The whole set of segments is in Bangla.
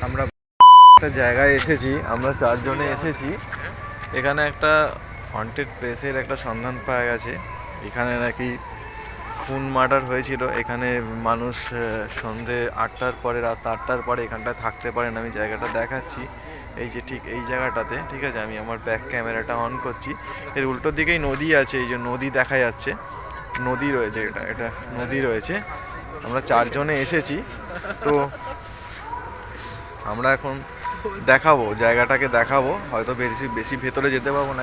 আমরা একটা জায়গায় এসেছি, আমরা 4 জনে এসেছি। এখানে একটা হন্টেড প্লেসের একটা সন্ধান পাওয়া গেছে। এখানে নাকি খুন মার্ডার হয়েছিল। এখানে মানুষ সন্ধে 8টার পরে, রাত 8টার পরে এখানটায় থাকতে পারেন। আমি জায়গাটা দেখাচ্ছি, এই যে ঠিক এই জায়গাটাতে, ঠিক আছে। আমি আমার ব্যাক ক্যামেরাটা অন করছি। এর উল্টো দিকেই নদী আছে, এই যে নদী দেখা যাচ্ছে, নদী রয়েছে, এটা নদী রয়েছে। আমরা 4 জনে এসেছি, তো আমরা এখন দেখাবো, জায়গাটাকে দেখাবো। হয়তো বেশি ভেতরে যেতে পারবো না,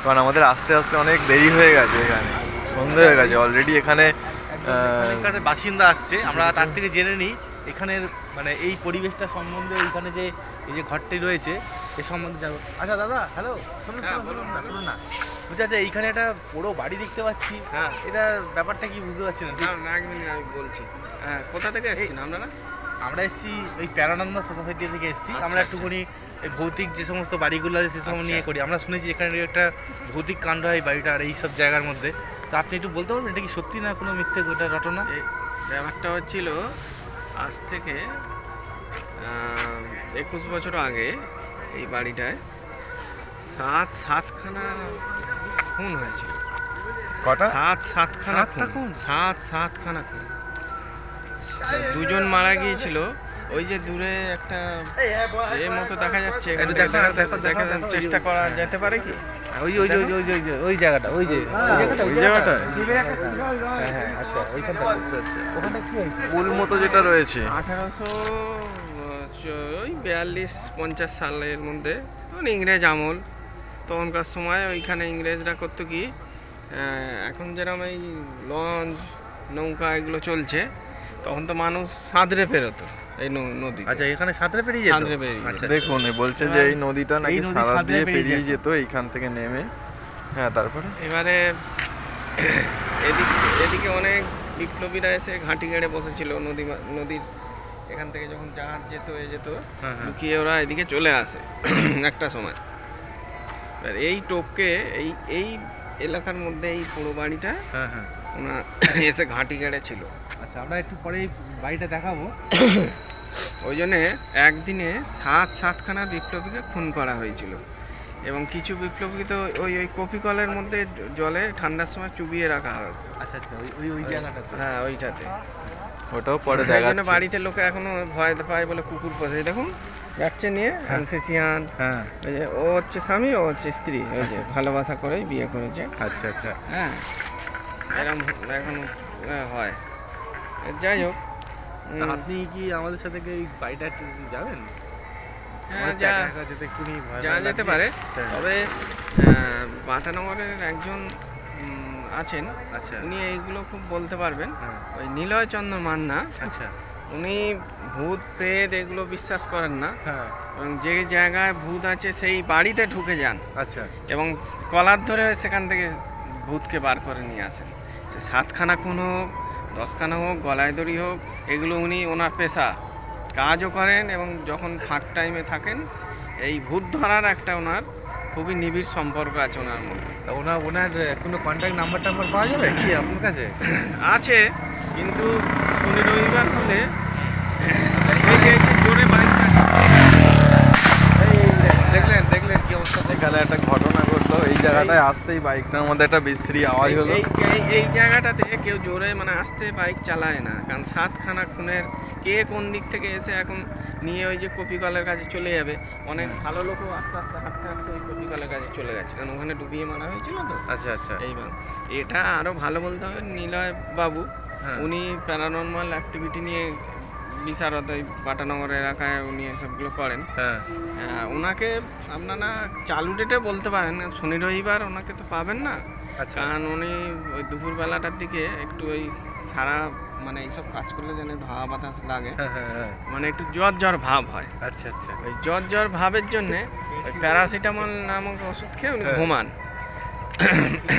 কারণ আমাদের আস্তে আস্তে অনেক দেরি হয়ে গেছে, এখানে সন্ধ্যে হয়ে গেছে অলরেডি। এখানে বাসিন্দা আসছে, আমরা তার থেকে জেনে নিই এখানের মানে এই পরিবেশটা সম্বন্ধে। এইখানে যে এই যে ঘরটি রয়েছে এ সম্বন্ধে জানবো। আচ্ছা দাদা, হ্যালো, শুনুন না, বুঝতে আছে এইখানে একটা বড় বাড়ি দেখতে পাচ্ছি। হ্যাঁ, এটা ব্যাপারটা কি বুঝতে পারছি না। এক মিনিট আমি বলছি। হ্যাঁ, কোথা থেকে এসেছেন আপনারা? আমরা এসেছি ওই প্যারানন্দ সোসাইটি থেকে এসেছি। আমরা একটুখানি এই ভৌতিক যে সমস্ত বাড়িগুলো আছে সেসব নিয়ে করি। আমরা শুনেছি এখানে একটা ভৌতিক কাণ্ড হয় বাড়িটা আর এই সব জায়গার মধ্যে। তো আপনি একটু বলতে পারবেন এটা কি সত্যি না কোনো মিথ্যে গোটা রটনা? ব্যাপারটা হচ্ছিল আজ থেকে 21 বছর আগে এই বাড়িটায় সাতখানা খুন হয়েছিল। কটা? সাতখানা খুন। সাতখানা খুন। 2জন মারা গিয়েছিল। ওই যে দূরে একটা যে মতো দেখা যাচ্ছে, একটু দেখা চেষ্টা করা যেতে পারে কি? ওই জায়গাটা, ওই জায়গাটা হ্যাঁ, আচ্ছা ওইখানটা। আচ্ছা আচ্ছা, ওখানটা কি হয়েছে? পুল মতো যেটা রয়েছে 1842-50 সালের মধ্যে, তখন ইংরেজ আমল। তখনকার সময় ওইখানে ইংরেজরা করতো কি, এখন যেরকম এই লঞ্চ নৌকা এগুলো চলছে, তখন তো মানুষ সাঁতরে পেরোতো এই নদী। আচ্ছা, এখানে সাঁতরে পেরিয়ে যেত? সাঁতরে পেরিয়ে। আচ্ছা, দেখুন বলছে যে এই নদীটা নাকি সাঁতর দিয়ে পেরিয়ে যেত এইখান থেকে নেমে। হ্যাঁ, তারপরে এবারে এদিকে অনেক বিপ্লবীরা এসে ঘাঁটি গেড়ে বসেছিল নদীর এখান থেকে। যখন জাহাজ যেত লুকিয়ে ওরা এদিকে চলে আসে একটা সময়। এই টোপকে এই এলাকার মধ্যে এই পুরো বাড়িটা ওনার এসে ঘাঁটি গেড়ে ছিল। আচ্ছা, আমরা একটু পরে এই বাড়িটা দেখাবো। ওই জন্যে একদিনে সাতখানা বিপ্লবীকে খুন করা হয়েছিল। এবং কিছু বিপ্লবী তো ওই কফি কলের মধ্যে জলে ঠান্ডার সময় চুবিয়ে রাখা হয়। আচ্ছা আচ্ছা, ওই জায়গাটাতে। হ্যাঁ, ওইটাতে। ওটাও পরে দেখা যাচ্ছে। বাড়িতে লোকে এখনো ভয় পায় বলে কুকুর পোষে। দেখুন যাচ্ছে নিয়ে অ্যানসেসিয়ান। হ্যাঁ, ওই যে ও হচ্ছে স্বামী, ও হচ্ছে স্ত্রী। ওই যে ভালোবাসা করেই বিয়ে করেছে। আচ্ছা আচ্ছা। হ্যাঁ, এরকম এখন হয়। যাই হোক, আপনি কি আমাদের সাথে এই বাড়িটা একটু যাবেন? হ্যাঁ, যা যেতে পারে। তবে বাটানগরের একজন আছেন, আচ্ছা, উনি এইগুলো খুব বলতে পারবেন। ওই নিলয় চন্দ্র মান্না। আচ্ছা, উনি ভূত প্রেত এগুলো বিশ্বাস করেন না। হ্যাঁ, এবং যে জায়গায় ভূত আছে সেই বাড়িতে ঢুকে যান। আচ্ছা, এবং কলার ধরে সেখান থেকে ভূতকে বার করে নিয়ে আসেন। সে 7খানা খুন হোক, 10খানা হোক, গলায় দড়ি হোক, এগুলো উনি ওনার পেশা, কাজও করেন। এবং যখন ফাঁক টাইমে থাকেন, এই ভূত ধরার একটা ওনার খুবই নিবিড় সম্পর্ক আছে ওনার মধ্যে। তা ওনার কোনো কন্ট্যাক্ট নাম্বার টাম্বার পাওয়া যাবে কি আপনার কাছে? আছে, কিন্তু শনি রবিবার হলে জোরে বাইক দেখলেন কি অবস্থা? এখানে একটা ঘটনা ঘটলো, এই জায়গাটায় আসতেই বাইকটার মধ্যে একটা বিশ্রী আওয়াজ হলো। এই জায়গাটাতে কেউ জোরে মানে আসতে বাইক চালায় না, কারণ 7খানা খুনের কে কোন দিক থেকে এসে এখন নিয়ে ওই যে কপি কলের কাছে চলে যাবে। অনেক ভালো লোকও আস্তে আস্তে হাঁটতে হাঁটতে ওই কপি কলের কাছে চলে গেছে, কারণ ওখানে ডুবিয়ে মারা হয়েছিল তো। আচ্ছা আচ্ছা। এইবার এটা আরো ভালো বলতে হবে, নিলয় বাবু উনি প্যারানর্মাল অ্যাক্টিভিটি নিয়ে বিশারদ ওই বাটানগর এলাকায় উনি এসবগুলো করেন। হ্যাঁ, ওনাকে আপনারা চালু ডেটে বলতে পারেন, শনি রবিবার ওনাকে তো পাবেন না। আচ্ছা, কারণ উনি ওই দুপুরবেলাটার দিকে একটু ওই সারা মানে এইসব কাজ করলে যেন একটু হাওয়া বাতাস লাগে, মানে একটু জ্বর ভাব হয়। আচ্ছা আচ্ছা। ওই জ্বর ভাবের জন্যে ওই প্যারাসিটামল নামক ওষুধ খেয়ে উনি ঘুমান।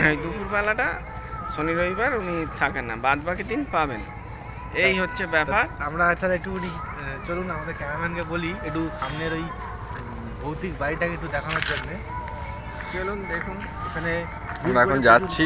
ওই দুপুরবেলাটা শনি রবিবার উনি থাকেন না, বাদ বাকি দিন পাবেন। এই হচ্ছে ব্যাপার। আমরা তাহলে একটু চলুন আমাদের ক্যামেরাম্যানকে বলি একটু সামনের ওই ভৌতিক বাড়িটাকে একটু দেখানোর জন্য। চলুন দেখুন। এখানে আমরা এখন যাচ্ছি।